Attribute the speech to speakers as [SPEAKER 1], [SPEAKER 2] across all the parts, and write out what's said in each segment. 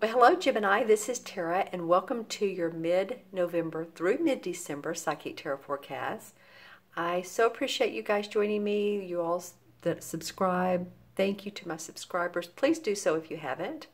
[SPEAKER 1] Well, hello Gemini, this is Tara and welcome to your mid-November through mid-December Psychic Tarot forecast. I so appreciate you guys joining me, you all that subscribe. Thank you to my subscribers. Please do so if you haven't.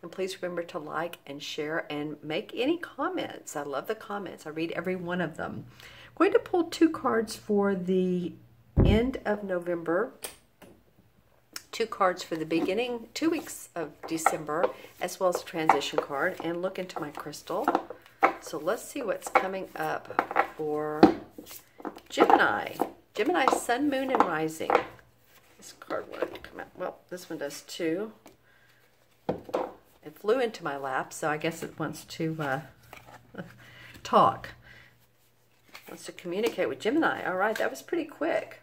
[SPEAKER 1] And please remember to like and share and make any comments. I love the comments. I read every one of them. I'm going to pull two cards for the end of November, two cards for the beginning 2 weeks of December, as well as a transition card, and look into my crystal. So let's see what's coming up for Gemini. Gemini, Sun, Moon, and Rising. This card wanted to come out. Well, this one does too. It flew into my lap, so I guess it wants to talk. It wants to communicate with Gemini. All right, that was pretty quick.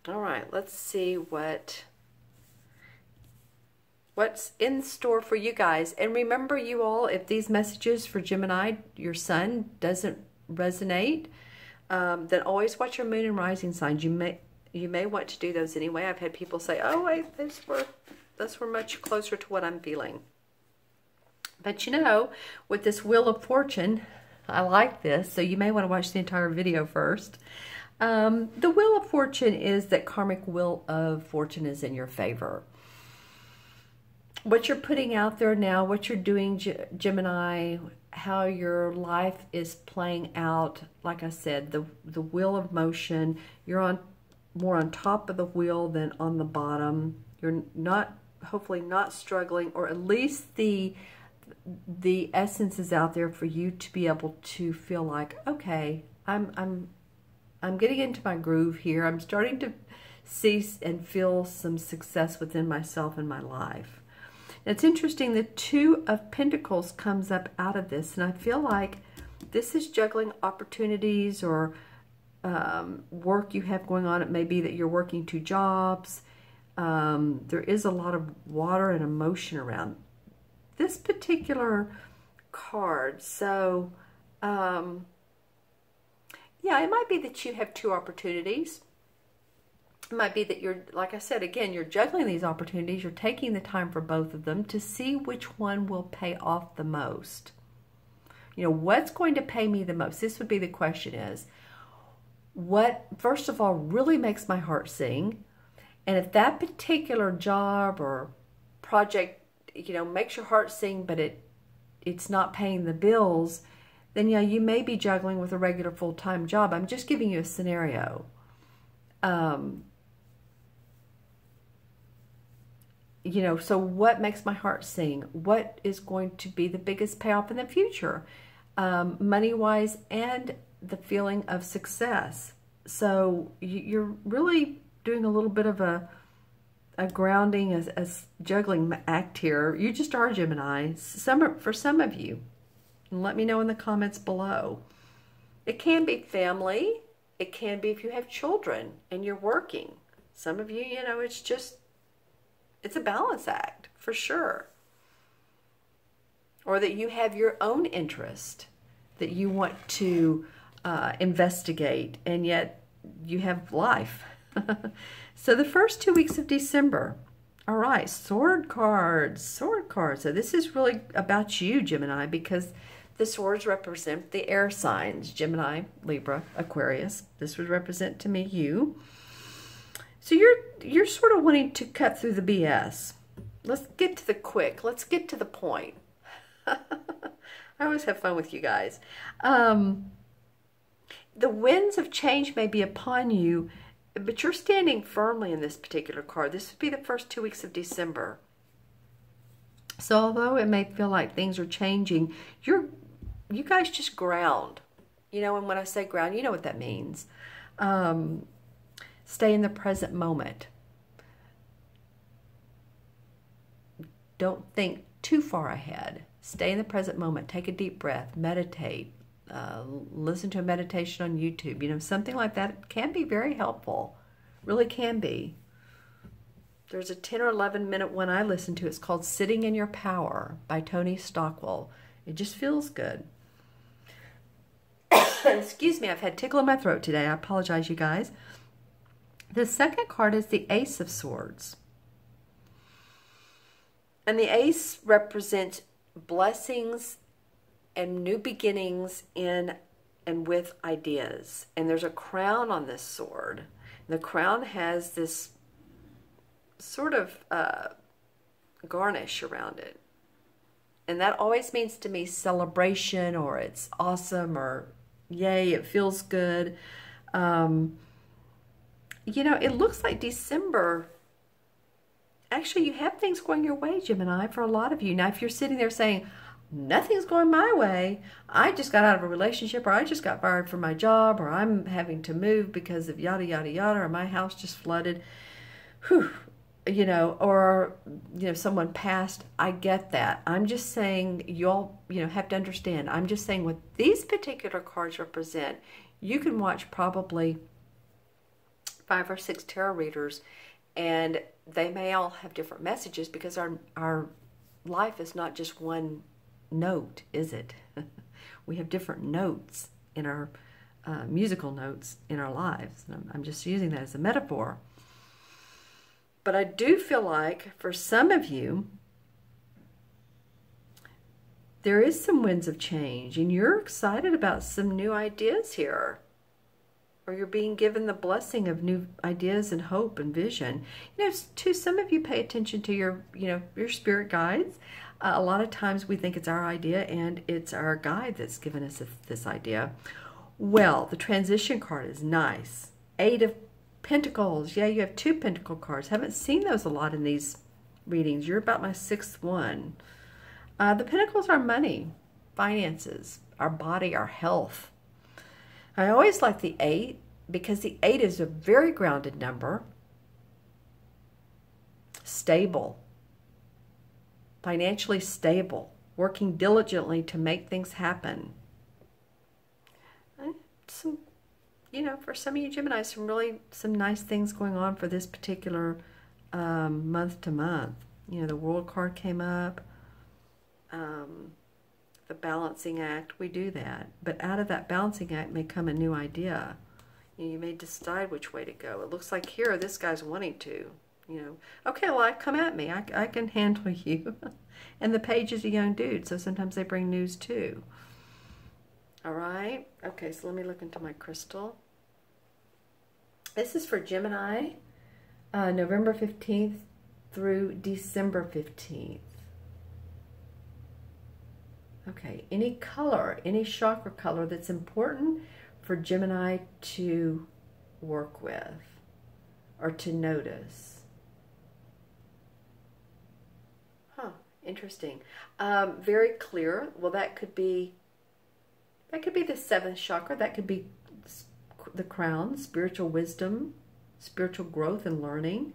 [SPEAKER 1] All right, let's see what's in store for you guys. And remember, you all, if these messages for Gemini, your sun, doesn't resonate, then always watch your moon and rising signs. You may want to do those anyway. I've had people say, "Oh, wait, those were much closer to what I'm feeling." But you know, with this Wheel of Fortune, I like this, so you may want to watch the entire video first. The Wheel of Fortune is that karmic Wheel of Fortune is in your favor. What you're putting out there now, what you're doing, Gemini, how your life is playing out, like I said, the wheel of motion, you're more on top of the wheel than on the bottom. You're not, hopefully not struggling, or at least the essence is out there for you to be able to feel like, okay, I'm getting into my groove here. I'm starting to see and feel some success within myself and my life. It's interesting, the Two of Pentacles comes up out of this, and I feel like this is juggling opportunities or work you have going on. It may be that you're working two jobs. There is a lot of water and emotion around this particular card. So, yeah, it might be that you have two opportunities. It might be that you're, like I said, again, you're juggling these opportunities. You're taking the time for both of them to see which one will pay off the most. You know, what's going to pay me the most? This would be the question is, what, first of all, really makes my heart sing? And if that particular job or project, you know, makes your heart sing, but it's not paying the bills, then yeah, you may be juggling with a regular full-time job. I'm just giving you a scenario. You know, so what makes my heart sing? What is going to be the biggest payoff in the future? Money-wise and the feeling of success. So you're really doing a little bit of a grounding, a juggling act here. You just are, Gemini. For some of you. And let me know in the comments below. It can be family. It can be if you have children and you're working. Some of you, you know, it's a balance act for sure. Or that you have your own interest that you want to investigate, and yet you have life. So the first 2 weeks of December. All right, sword cards, sword cards. So this is really about you, Gemini, because the swords represent the air signs, Gemini, Libra, Aquarius. This would represent to me you. So you're sort of wanting to cut through the BS. Let's get to the quick. Let's get to the point. I always have fun with you guys. The winds of change may be upon you, but you're standing firmly in this particular card. This would be the first 2 weeks of December. So although it may feel like things are changing, you guys just ground. You know, and when I say ground, you know what that means. Stay in the present moment. Don't think too far ahead. Stay in the present moment. Take a deep breath. Meditate. Listen to a meditation on YouTube. You know, something like that can be very helpful. Really can be. There's a 10 or 11 minute one I listen to. It's called Sitting in Your Power by Tony Stockwell. It just feels good. Excuse me, I've had tickle in my throat today. I apologize, you guys. The second card is the Ace of Swords. And the ace represents blessings and new beginnings in and with ideas. And there's a crown on this sword. The crown has this sort of garnish around it. And that always means to me celebration, or it's awesome, or yay, it feels good. You know, it looks like December. Actually, you have things going your way, Gemini, for a lot of you. Now, if you're sitting there saying, nothing's going my way, I just got out of a relationship, or I just got fired from my job, or I'm having to move because of yada, yada, yada, or my house just flooded, whew, you know, or, you know, someone passed, I get that. I'm just saying, you all, you know, have to understand, I'm just saying what these particular cards represent, you can watch probably 5 or 6 tarot readers, and they may all have different messages, because our life is not just one note, is it? We have different notes in our musical notes in our lives. I'm just using that as a metaphor. But I do feel like for some of you, there is some winds of change, and you're excited about some new ideas here. Or you're being given the blessing of new ideas and hope and vision. You know, to some of you, pay attention to your, you know, your spirit guides. A lot of times we think it's our idea, and it's our guide that's given us this idea. Well, the transition card is nice. 8 of Pentacles. Yeah, you have 2 Pentacle cards. Haven't seen those a lot in these readings. You're about my 6th one. The Pentacles are money, finances, our body, our health. I always like the 8 because the 8 is a very grounded number. Stable. Financially stable. Working diligently to make things happen. Some, you know, for some of you Gemini, some nice things going on for this particular month to month. You know, the World card came up. The balancing act, we do that. But out of that balancing act may come a new idea. You may decide which way to go. It looks like here, this guy's wanting to, you know, okay, well, come at me. I can handle you. And the page is a young dude, so sometimes they bring news too. All right. Okay, so let me look into my crystal. This is for Gemini, November 15th through December 15th. Okay, any color, any chakra color that's important for Gemini to work with or to notice. Huh, interesting. Very clear. Well, that could be the 7th chakra. That could be the crown, spiritual wisdom, spiritual growth and learning.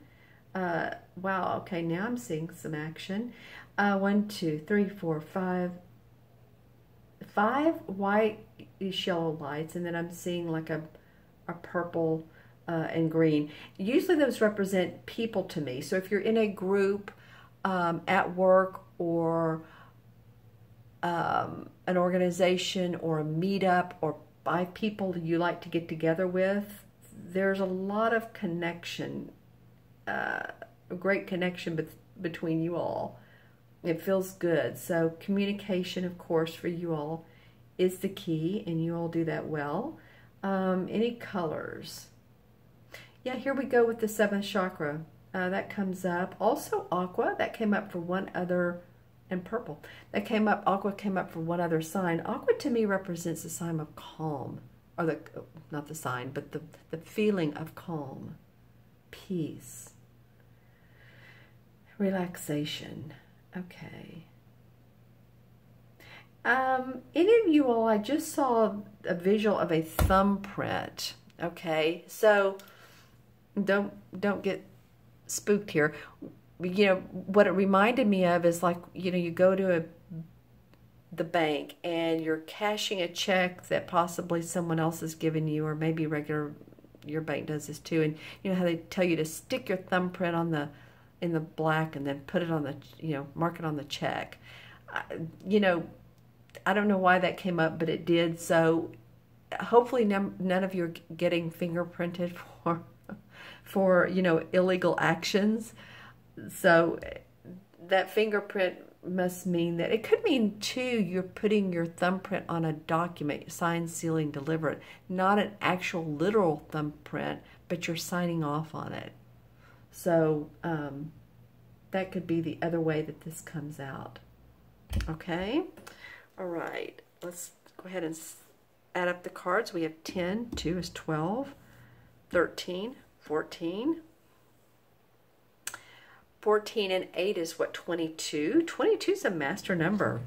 [SPEAKER 1] Wow, okay, now I'm seeing some action. 1, 2, 3, 4, 5 white yellow lights, and then I'm seeing like a purple and green. Usually those represent people to me. So if you're in a group at work, or an organization, or a meetup, or 5 people you like to get together with, there's a lot of connection, a great connection between you all. It feels good. So communication, of course, for you all is the key, and you all do that well. Any colors? Yeah, here we go with the 7th chakra. That comes up. Also aqua, that came up for one other, and purple. That came up, aqua came up for one other sign. Aqua to me represents the sign of calm, or not the sign, but the feeling of calm, peace, relaxation. Okay. Any of you all, I just saw a visual of a thumbprint. Okay, so don't get spooked here. You know, what it reminded me of is, like, you know, you go to the bank and you're cashing a check that possibly someone else has given you, or maybe your bank does this too, and you know how they tell you to stick your thumbprint on in the black, and then put it on the, you know, mark it on the check. You know, I don't know why that came up, but it did. So hopefully none of you are getting fingerprinted for you know, illegal actions. So that fingerprint must mean that it could mean too you're putting your thumbprint on a document, sign, sealing, delivered, not an actual literal thumbprint, but you're signing off on it. So that could be the other way that this comes out. Okay, all right, let's go ahead and add up the cards. We have 10, 2 is 12, 13, 14. 14 and 8 is what, 22? 22 is a master number.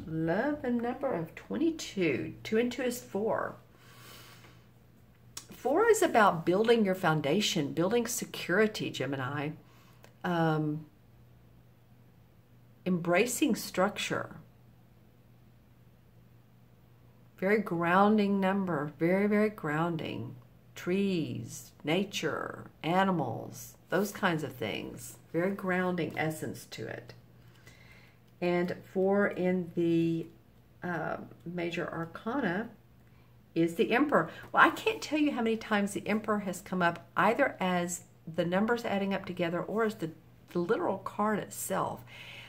[SPEAKER 1] Love the number of 22. 2 and 2 is 4. 4 is about building your foundation, building security, Gemini. Embracing structure. Very grounding number. Very, very grounding. Trees, nature, animals, those kinds of things. Very grounding essence to it. And 4 in the major arcana is the Emperor. Well, I can't tell you how many times the Emperor has come up either as the numbers adding up together or as the literal card itself.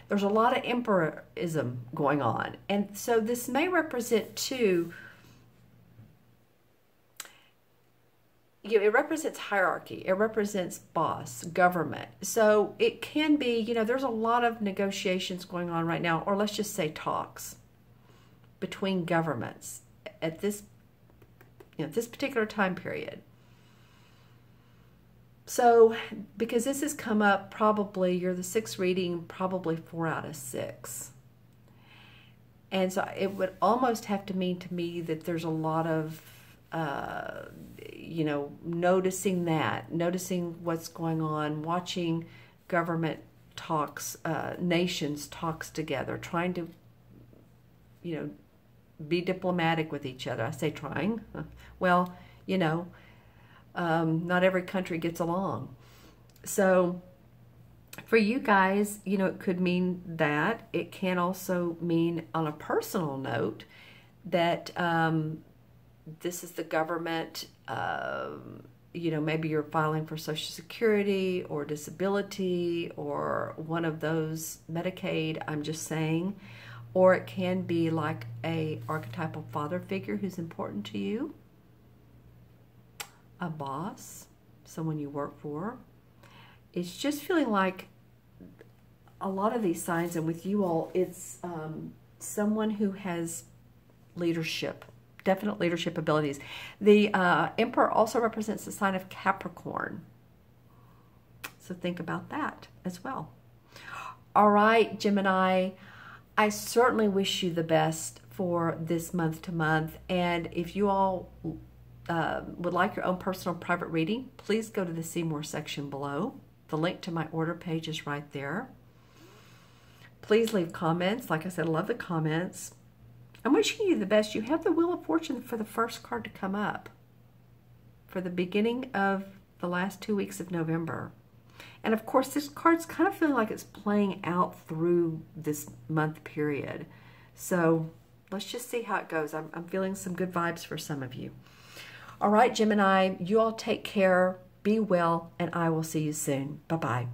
[SPEAKER 1] There's a lot of emperorism going on. And so this may represent too, it represents hierarchy. It represents boss, government. So it can be, there's a lot of negotiations going on right now, or let's just say talks between governments at this, this particular time period. So because this has come up, probably you're the 6th reading, probably 4 out of 6. And so it would almost have to mean to me that there's a lot of noticing what's going on, watching government talks, nations talks together, trying to, be diplomatic with each other. I say trying. Well, not every country gets along. So for you guys, it could mean that. It can also mean on a personal note that this is the government, maybe you're filing for Social Security or disability or one of those, Medicaid, I'm just saying. Or it can be like a archetypal father figure who's important to you, a boss, someone you work for. It's just feeling like a lot of these signs, and with you all, it's someone who has leadership, definite leadership abilities. The Emperor also represents the sign of Capricorn. So think about that as well. All right, Gemini, I certainly wish you the best for this month to month. And if you all would like your own personal private reading, please go to the See More section below. The link to my order page is right there. Please leave comments. Like I said, I love the comments. I'm wishing you the best. You have the Wheel of Fortune for the first card to come up for the beginning of the last 2 weeks of November. And of course, this card's kind of feeling like it's playing out through this month period. So let's just see how it goes. I'm feeling some good vibes for some of you. All right, Gemini, you all take care, be well, and I will see you soon. Bye-bye.